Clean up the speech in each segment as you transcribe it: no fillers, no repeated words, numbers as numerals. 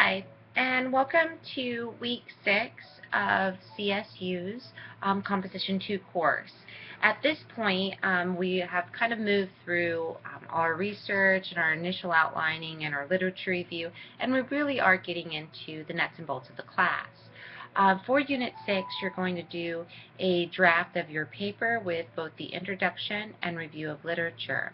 Hi, and welcome to week 6 of CSU's Composition 2 course. At this point, we have kind of moved through our research and our initial outlining and our literature review, and we really are getting into the nuts and bolts of the class. For Unit 6, you're going to do a draft of your paper with both the introduction and review of literature.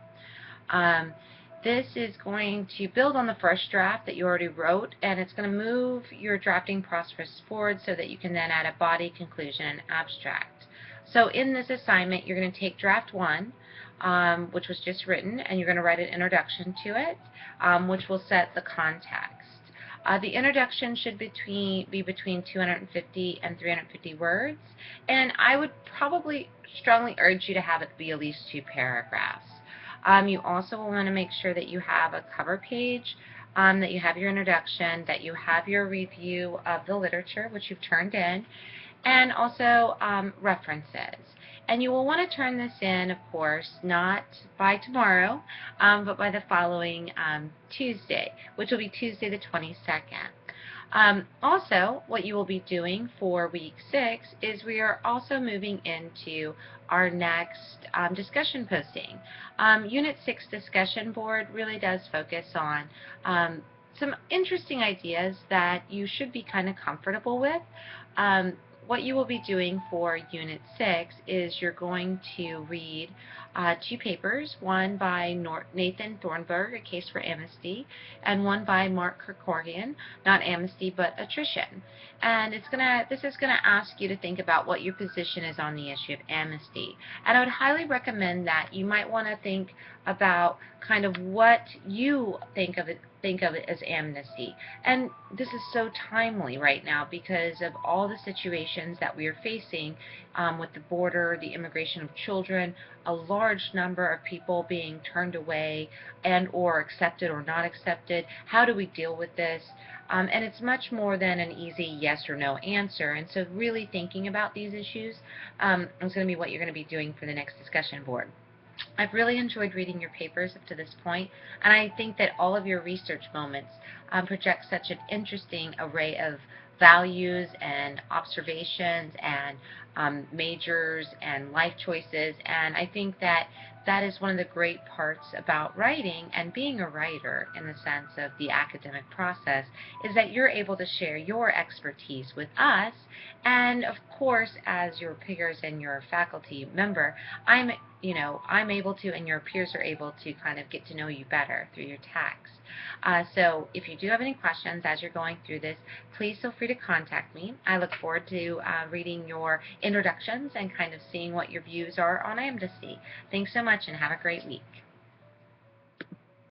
This is going to build on the first draft that you already wrote, and it's going to move your drafting process forward so that you can then add a body, conclusion, and abstract. So in this assignment, you're going to take draft 1, which was just written, and you're going to write an introduction to it, which will set the context. The introduction should be between 250 and 350 words, and I would probably strongly urge you to have it be at least 2 paragraphs. You also want to make sure that you have a cover page, that you have your introduction, that you have your review of the literature, which you've turned in, and also references. And you will want to turn this in, of course, not by tomorrow, but by the following Tuesday, which will be Tuesday the 22nd. Also, what you will be doing for week 6 is we are also moving into our next discussion posting. Unit 6 discussion board really does focus on some interesting ideas that you should be kind of comfortable with. What you will be doing for Unit 6 is you're going to read 2 papers, one by Nathan Thornburg, A Case for Amnesty, and one by Mark Kerkorian, not amnesty but attrition. And this is gonna ask you to think about what your position is on the issue of amnesty. And I would highly recommend that you might want to think about kind of what you think of it as amnesty. And this is so timely right now because of all the situations that we are facing with the border, the immigration of children, a large number of people being turned away and or accepted or not accepted. How do we deal with this? And it's much more than an easy yes or no answer. And so really thinking about these issues is going to be what you're going to be doing for the next discussion board. I've really enjoyed reading your papers up to this point, and I think that all of your research moments project such an interesting array of values and observations and majors and life choices, and I think that that is one of the great parts about writing and being a writer in the sense of the academic process is that you're able to share your expertise with us, and of course as your peers and your faculty member, I'm able to, and your peers are able to kind of get to know you better through your text. So if you do have any questions as you're going through this, please feel free to contact me. I look forward to reading your introductions and kind of seeing what your views are on amnesty. Thanks so much and have a great week.